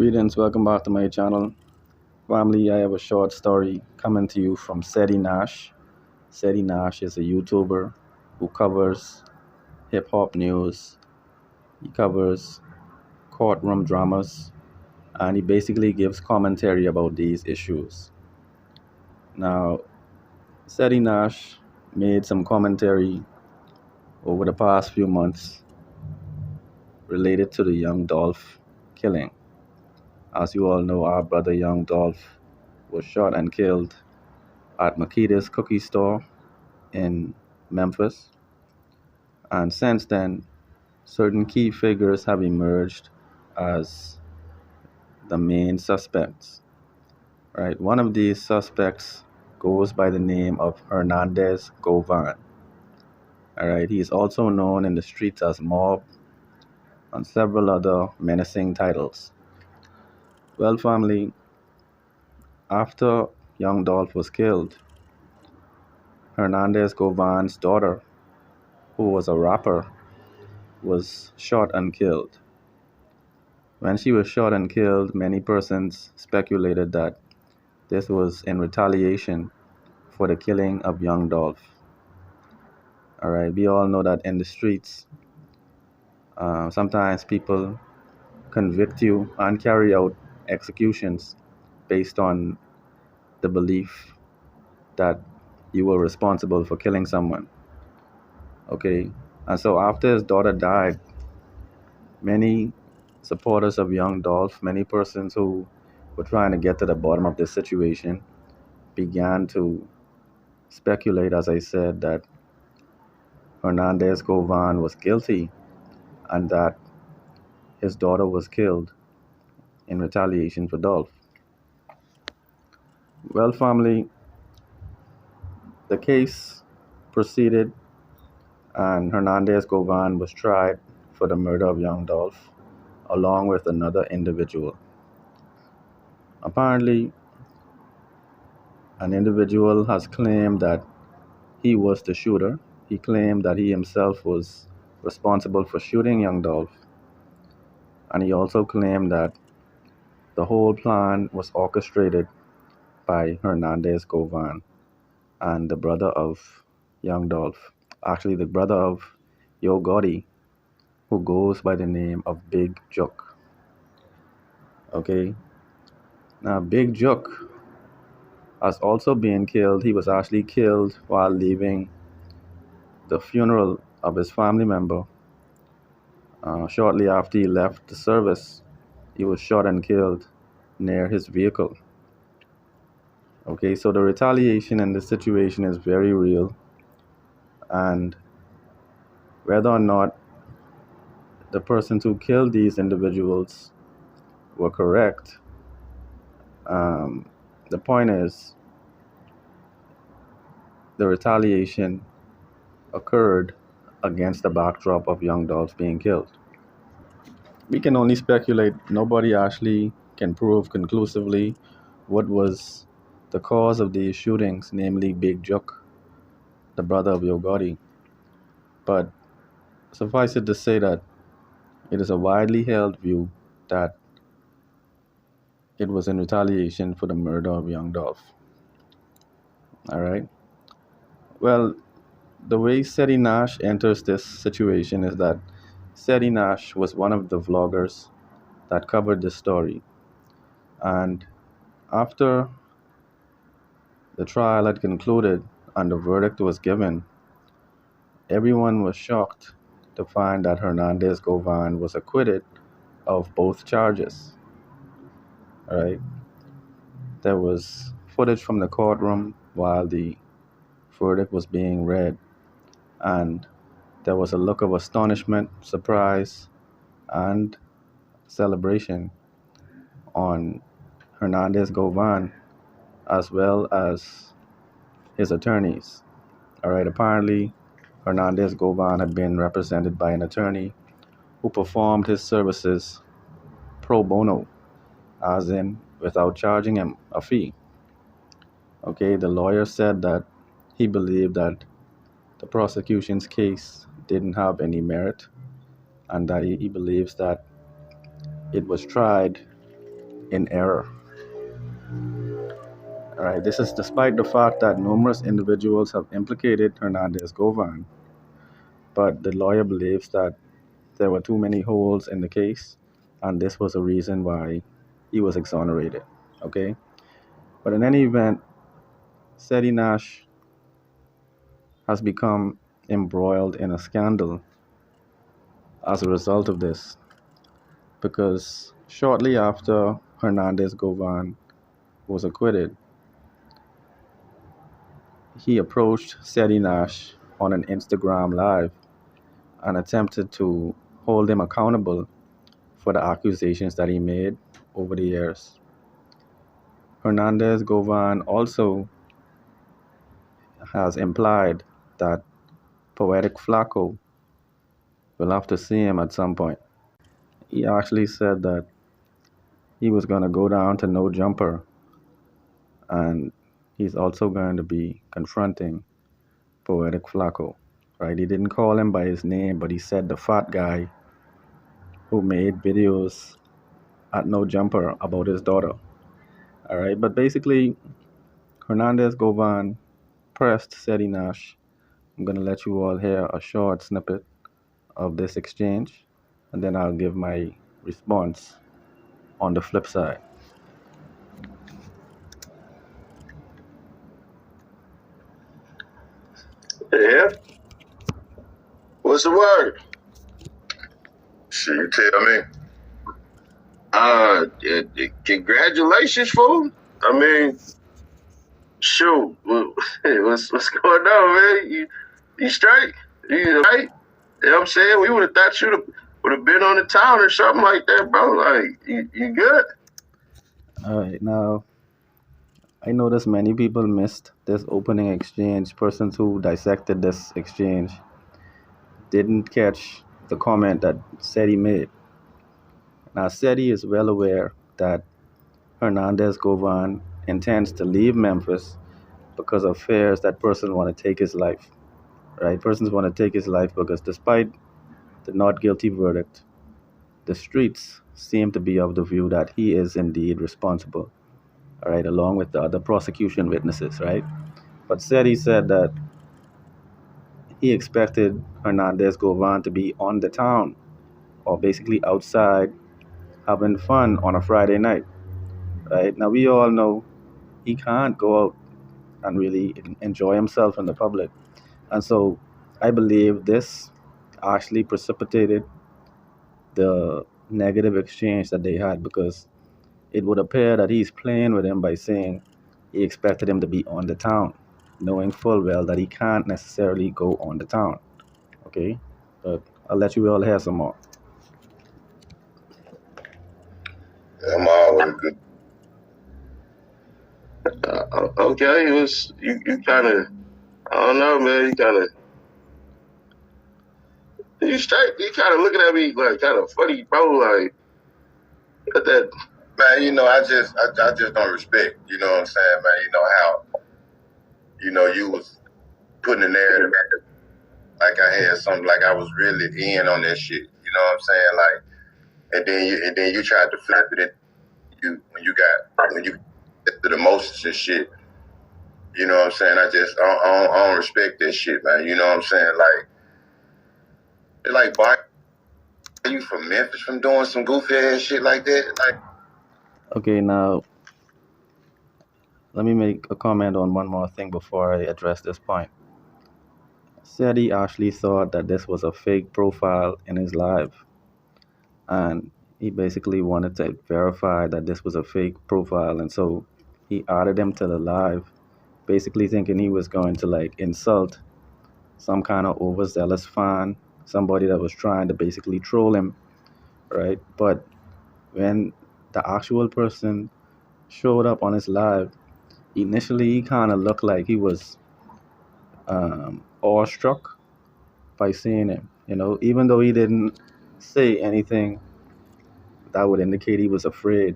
Greetings, welcome back to my channel. Family, I have a short story coming to you from Ceddy Nash. Ceddy Nash is a YouTuber who covers hip hop news, he covers courtroom dramas, and he basically gives commentary about these issues. Now, Ceddy Nash made some commentary over the past few months related to the young Dolph killing. As you all know, our brother young Dolph was shot and killed at Makita's cookie store in Memphis. And since then, certain key figures have emerged as the main suspects. Right? One of these suspects goes by the name of Hernandez Govan. All right, he is also known in the streets as Mob and several other menacing titles. Well, family, after young Dolph was killed, Hernandez Govan's daughter, who was a rapper, was shot and killed. When she was shot and killed, many persons speculated that this was in retaliation for the killing of young Dolph. All right, we all know that in the streets, sometimes people convict you and carry out executions based on the belief that you were responsible for killing someone. Okay, and so after his daughter died, many supporters of young Dolph, many persons who were trying to get to the bottom of this situation, began to speculate, as I said, that Hernandez Govan was guilty and that his daughter was killed in retaliation for Dolph. Well, family, the case proceeded and Hernandez Govan was tried for the murder of young Dolph along with another individual. Apparently, an individual has claimed that he was the shooter. He claimed that he himself was responsible for shooting young Dolph. And he also claimed that the whole plan was orchestrated by Hernandez Govan and the brother of young Dolph. Actually, the brother of Yo Gotti, who goes by the name of Big Juk. Okay? Now, Big Juk has also been killed. He was actually killed while leaving the funeral of his family member. Shortly after he left the service, he was shot and killed near his vehicle. Okay, so the retaliation in this situation is very real, and whether or not the persons who killed these individuals were correct, the point is the retaliation occurred against the backdrop of young Dolph being killed. We can only speculate. Nobody actually can prove conclusively what was the cause of these shootings, namely Big Juk, the brother of Yo Gotti. But suffice it to say that it is a widely held view that it was in retaliation for the murder of young Dolph. All right. Well, the way Ceddy Nash enters this situation is that Ceddy Nash was one of the vloggers that covered this story. And after the trial had concluded and the verdict was given, everyone was shocked to find that Hernandez Govan was acquitted of both charges. All right. There was footage from the courtroom while the verdict was being read, and there was a look of astonishment, surprise, and celebration on Hernandez Govan as well as his attorneys. All right, apparently Hernandez Govan had been represented by an attorney who performed his services pro bono, as in without charging him a fee. Okay, the lawyer said that he believed that the prosecution's case didn't have any merit and that he believes that it was tried in error. All right, this is despite the fact that numerous individuals have implicated Hernandez Govan, but the lawyer believes that there were too many holes in the case, and this was a reason why he was exonerated. Okay, but in any event, Ceddy Nash has become embroiled in a scandal as a result of this, because shortly after Hernandez Govan was acquitted, he approached Ceddy Nash on an Instagram Live and attempted to hold him accountable for the accusations that he made over the years. Hernandez Govan also has implied that Poetic Flacco will have to see him at some point. He actually said that he was going to go down to No Jumper, and he's also going to be confronting Poetic Flacco. Right? He didn't call him by his name, but he said the fat guy who made videos at No Jumper about his daughter. All right, but basically, Hernandez Govan pressed Ceddy Nash. I'm going to let you all hear a short snippet of this exchange, and then I'll give my response on the flip side. Yeah. What's the word? Shit, you tell me. Congratulations, fool. I mean, shoot, what's going on, man? You straight? You right? You know what I'm saying? We would have thought you would have been on the town or something like that, bro. Like, you good? All right, now I noticed many people missed this opening exchange. Persons who dissected this exchange didn't catch the comment that Ceddy made. Now, Ceddy is well aware that Hernandez Govan intends to leave Memphis because of fears that persons want to take his life. Right? Persons want to take his life because despite the not guilty verdict, the streets seem to be of the view that he is indeed responsible. All right, along with the other prosecution witnesses, right? But Ceddy said that he expected Hernandez Govan to be on the town or basically outside having fun on a Friday night. Right? Now we all know he can't go out and really enjoy himself in the public. And so I believe this actually precipitated the negative exchange that they had, because it would appear that he's playing with him by saying he expected him to be on the town, knowing full well that he can't necessarily go on the town. Okay? But I'll let you all hear some more. I'm always good. Okay, it was you kind of, I don't know, man. You straight? You kind of looking at me like kind of funny, bro. Like that. Man, I just don't respect, you know what I'm saying, man. You know how, you was putting the narrative like I had something, like I was really in on that shit. You know what I'm saying? Like, and then you tried to flip it when you get to the emotions and shit. You know what I'm saying? I don't respect that shit, man. You know what I'm saying? Like, it's like, why are you from Memphis from doing some goofy ass shit like that? Like, okay, now let me make a comment on one more thing before I address this point. Ceddy actually thought that this was a fake profile in his live, and he basically wanted to verify that this was a fake profile, and so he added him to the live, basically thinking he was going to like insult some kind of overzealous fan, somebody that was trying to basically troll him, right? But when the actual person showed up on his live, initially he kind of looked like he was awestruck by seeing him, even though he didn't say anything that would indicate he was afraid.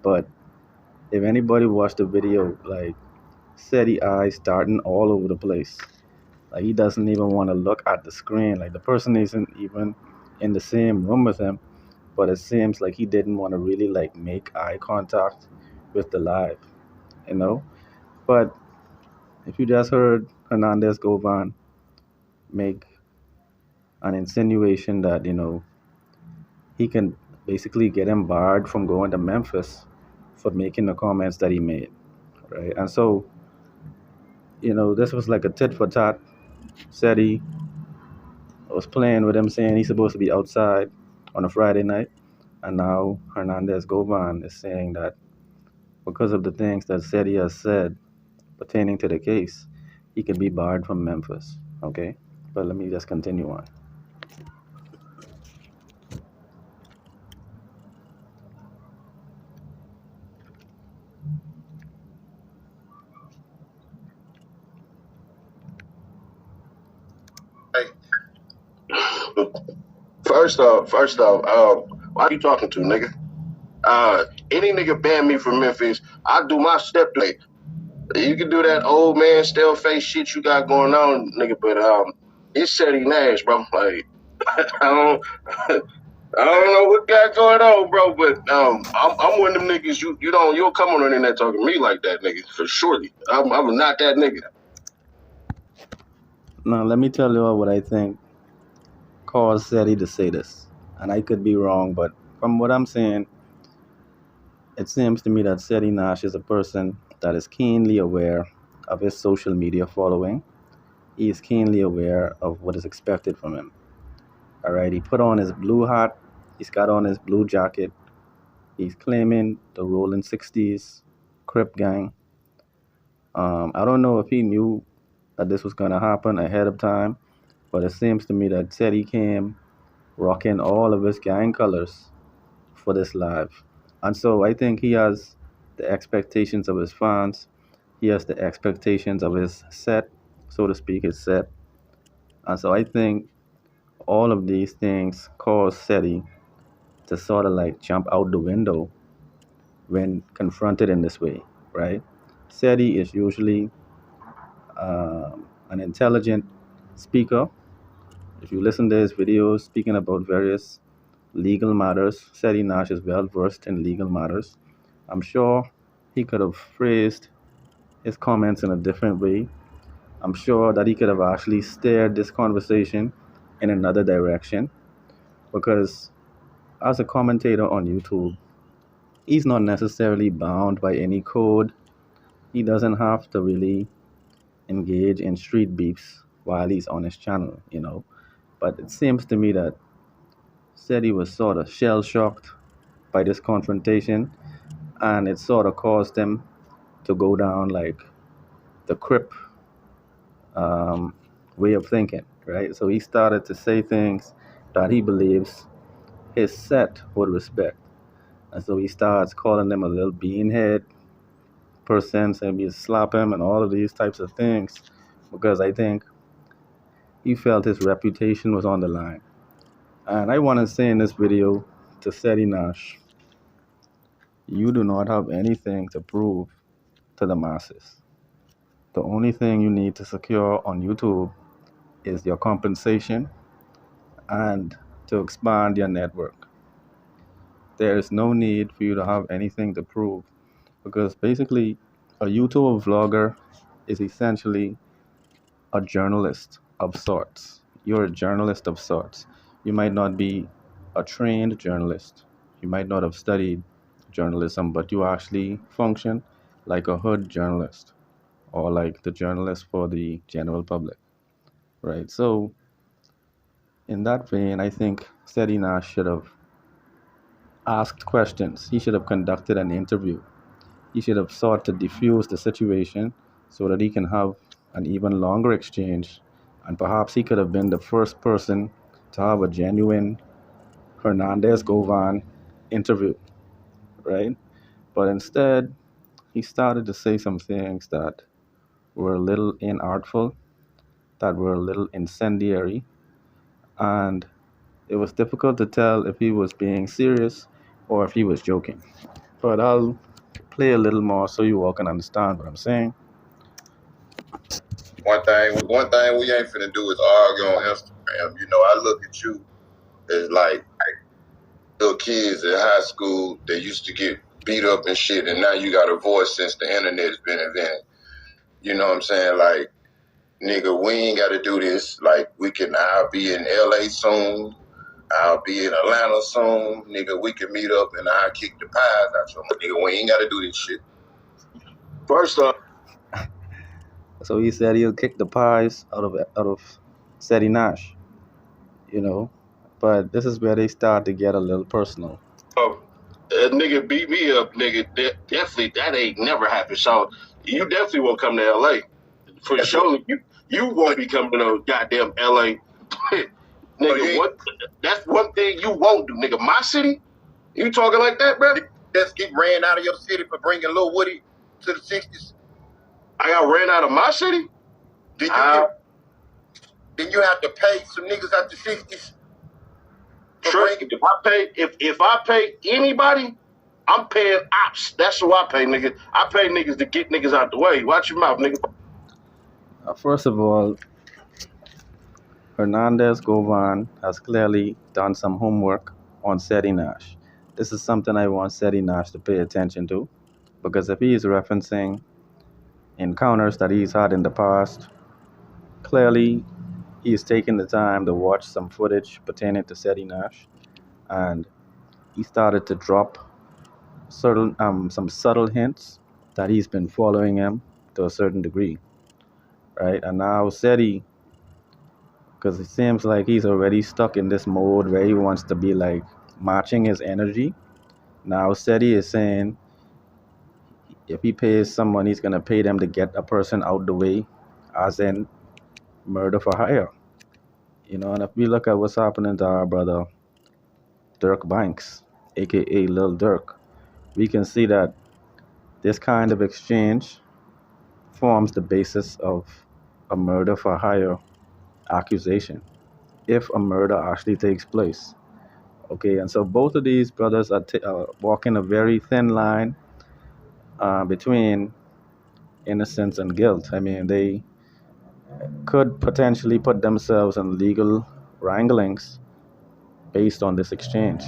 But if anybody watched the video, like, Ceddy eyes darting all over the place. Like, he doesn't even want to look at the screen. Like, the person isn't even in the same room with him, but it seems like he didn't want to really like make eye contact with the live, you know. But if you just heard Hernandez Govan make an insinuation that he can basically get him barred from going to Memphis for making the comments that he made, right? And so this was like a tit for tat. Ceddy was playing with him, saying he's supposed to be outside on a Friday night, and now Hernandez Govan is saying that because of the things that Ceddy has said pertaining to the case, he could be barred from Memphis. Okay, but let me just continue on. First off, why are you talking to, nigga? Any nigga ban me from Memphis, I do my step to it. You can do that old man stale face shit you got going on, nigga, but it's Ceddy Nash, bro. Like I don't I don't know what got going on, bro, but I'm one of them niggas you don't come on the internet talking to me like that, nigga, for surely. I'm not that nigga. Now let me tell you what I think caused Ceddy to say this, and I could be wrong, but from what I'm saying, it seems to me that Ceddy Nash is a person that is keenly aware of his social media following. He is keenly aware of what is expected from him. All right, he put on his blue hat, he's got on his blue jacket, he's claiming the Rolling 60s Crip gang. I don't know if he knew that this was going to happen ahead of time, but it seems to me that Ceddy came rocking all of his gang colors for this live. And so I think he has the expectations of his fans. He has the expectations of his set, so to speak, his set. And so I think all of these things cause Ceddy to sort of like jump out the window when confronted in this way, right? Ceddy is usually an intelligent speaker. If you listen to his videos speaking about various legal matters, Ceddy Nash is well versed in legal matters. I'm sure he could have phrased his comments in a different way. I'm sure that he could have actually steered this conversation in another direction because, as a commentator on YouTube, he's not necessarily bound by any code. He doesn't have to really engage in street beefs while he's on his channel. But it seems to me that Ceddy was sort of shell shocked by this confrontation, and it sort of caused him to go down like the Crip um, way of thinking, right? So he started to say things that he believes his set would respect. And so he starts calling them a little beanhead person, saying he'd slap him and all of these types of things because I think he felt his reputation was on the line. And I want to say in this video to Ceddy Nash, you do not have anything to prove to the masses. The only thing you need to secure on YouTube is your compensation and to expand your network. There is no need for you to have anything to prove because basically a YouTube vlogger is essentially a journalist of sorts. You're a journalist of sorts. You might not be a trained journalist. You might not have studied journalism, but you actually function like a hood journalist or like the journalist for the general public, right? So, in that vein, I think Ceddy Nash should have asked questions. He should have conducted an interview. He should have sought to diffuse the situation so that he can have an even longer exchange. And perhaps he could have been the first person to have a genuine Hernandez Govan interview, right? But instead, he started to say some things that were a little inartful, that were a little incendiary, and it was difficult to tell if he was being serious or if he was joking. But I'll play a little more so you all can understand what I'm saying. One thing we ain't finna do is argue on Instagram. I look at you as like little kids in high school that used to get beat up and shit, and now you got a voice since the internet has been invented. You know what I'm saying? Like, nigga, we ain't got to do this. Like, I'll be in LA soon. I'll be in Atlanta soon. Nigga, we can meet up and I'll kick the pies out your nigga. We ain't got to do this shit. First off, So he said he'll kick the pies out of Ceddy Nash, you know. But this is where they start to get a little personal. a nigga beat me up, nigga. Definitely, that ain't never happened. So you definitely won't come to LA. For sure, you won't be coming to goddamn LA. Nigga, what? That's one thing you won't do, nigga. My city? You talking like that, bro? Just get ran out of your city for bringing Lil Woody to the 60s. I got ran out of my city? Then you have to pay some niggas out the 60s. Trust me, if I pay anybody, I'm paying ops. That's who I pay, nigga. I pay niggas to get niggas out the way. Watch your mouth, nigga. First of all, Hernandez Govan has clearly done some homework on Ceddy Nash. This is something I want Ceddy Nash to pay attention to, because if he is referencing encounters that he's had in the past, clearly he's taken the time to watch some footage pertaining to Ceddy Nash, and he started to drop some subtle hints that he's been following him to a certain degree, right? And now Ceddy, because it seems like he's already stuck in this mode where he wants to be like matching his energy. Now Ceddy is saying if he pays someone, he's gonna pay them to get a person out the way, as in murder for hire. You know, and if we look at what's happening to our brother Dirk Banks, aka Lil Dirk, we can see that this kind of exchange forms the basis of a murder for hire accusation, if a murder actually takes place. Okay, and so both of these brothers are walking a very thin line between innocence and guilt. I mean, they could potentially put themselves in legal wranglings based on this exchange.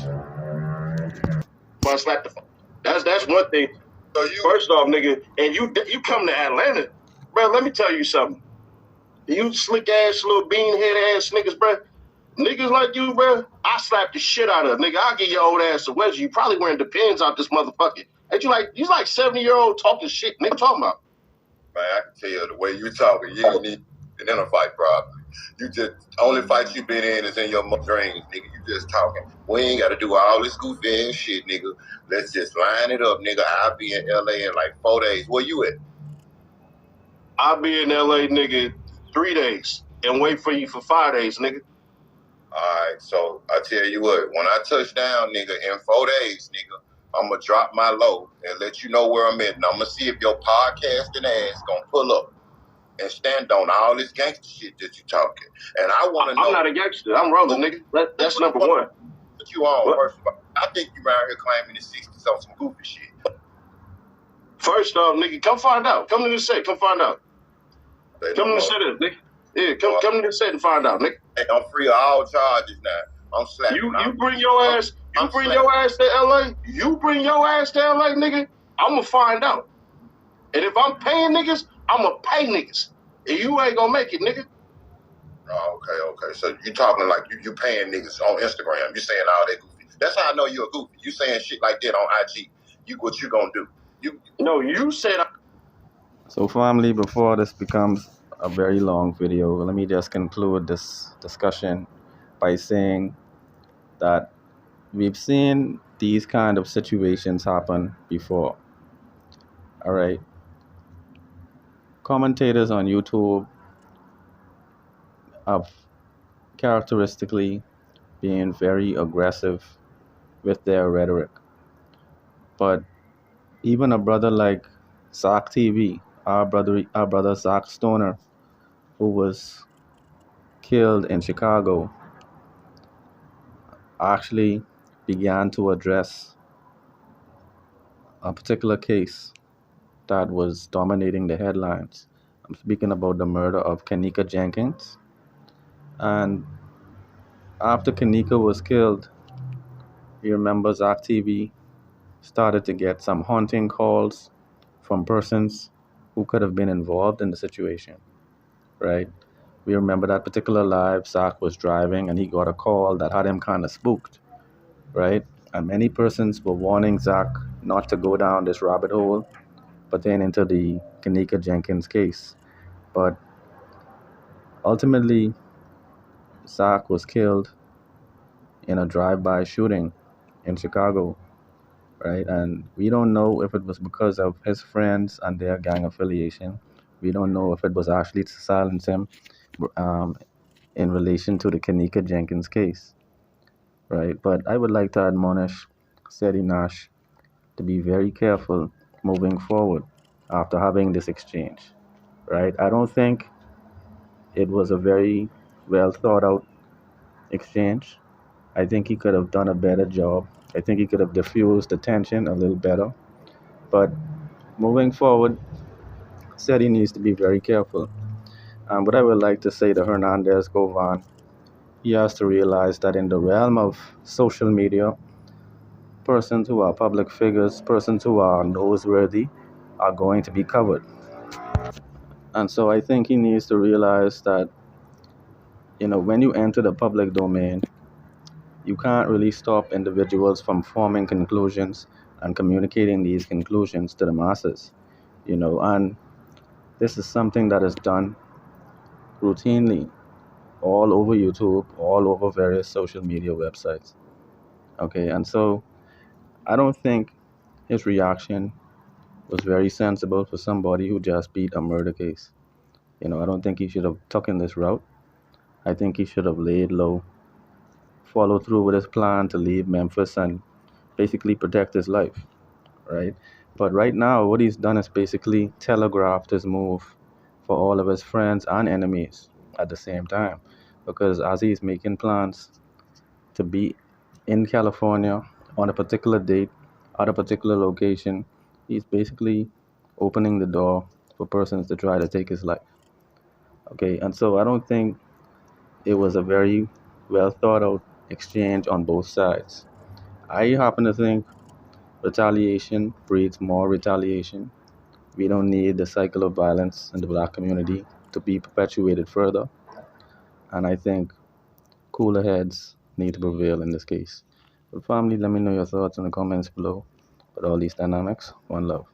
That's one thing. So first off, nigga, and you come to Atlanta, bro. Let me tell you something. You slick ass little bean head ass niggas, bro. Niggas like you, bro. I slap the shit out of nigga. I'll get your old ass a wedgie. You probably wearing Depends out this motherfucker. Ain't you like 70-year-old talking shit, nigga? Talking about? Man, I can tell the way you talking, you ain't need to identify properly. You just only fight you been in is in your dreams, nigga. You just talking. We ain't got to do all this goofy ass shit, nigga. Let's just line it up, nigga. I'll be in LA in like 4 days. Where you at? I'll be in LA, nigga, 3 days and wait for you for 5 days, nigga. All right, so I tell you what, when I touch down, nigga, in 4 days, nigga, I'm going to drop my low and let you know where I'm at. And I'm going to see if your podcasting ass going to pull up and stand on all this gangster shit that you talking. And I want to know. I'm not a gangster. I'm rolling, nigga. That's number one. But you on, first of all, I think you around here claiming the 60s on some goofy shit. First off, nigga, come find out. Come to the set. Come find out. Come to the set, nigga. Yeah, come to the set and find out, nigga. Hey, I'm free of all charges now. I'm slapping. You bring your ass. You bring your ass to LA. You bring your ass to LA, nigga. I'ma find out. And if I'm paying niggas, I'ma pay niggas. And you ain't gonna make it, nigga. Oh, okay. So you talking like you paying niggas on Instagram. You saying all that goofy. That's how I know you're a goofy. You saying shit like that on IG. What you gonna do? You said. So family, before this becomes a very long video, let me just conclude this discussion by saying that we've seen these kind of situations happen before. All right. Commentators on YouTube have characteristically been very aggressive with their rhetoric. But even a brother like Zach TV, our brother Zach Stoner, who was killed in Chicago, actually began to address a particular case that was dominating the headlines. I'm speaking about the murder of Kenneka Jenkins. And after Kenneka was killed, We remember Zach TV started to get some haunting calls from persons who could have been involved in the situation, right? We remember that particular live, Zach was driving and he got a call that had him kind of spooked, right? And many persons were warning Zach not to go down this rabbit hole pertaining to the Kanika Jenkins case. But ultimately, Zach was killed in a drive-by shooting in Chicago, right? And we don't know if it was because of his friends and their gang affiliation. We don't know if it was actually to silence him um, in relation to the Kanika Jenkins case, right? But I would like to admonish Ceddy Nash to be very careful moving forward after having this exchange, right? I don't think it was a very well thought out exchange. I think he could have done a better job. I think he could have diffused the tension a little better. But moving forward, said he needs to be very careful. But I would like to say to Hernandez, Govan, he has to realize that in the realm of social media, persons who are public figures, persons who are noseworthy, are going to be covered. And so I think he needs to realize that, when you enter the public domain, you can't really stop individuals from forming conclusions and communicating these conclusions to the masses, and this is something that is done routinely all over YouTube, all over various social media websites. Okay, and so I don't think his reaction was very sensible for somebody who just beat a murder case. I don't think he should have taken this route. I think he should have laid low, followed through with his plan to leave Memphis and basically protect his life, right? But right now, what he's done is basically telegraphed his move for all of his friends and enemies at the same time. Because as he's making plans to be in California on a particular date at a particular location, he's basically opening the door for persons to try to take his life. Okay, and so I don't think it was a very well thought out exchange on both sides. I happen to think retaliation breeds more retaliation. We don't need the cycle of violence in the black community to be perpetuated further. And I think cooler heads need to prevail in this case. But family, let me know your thoughts in the comments below. But all these dynamics, one love.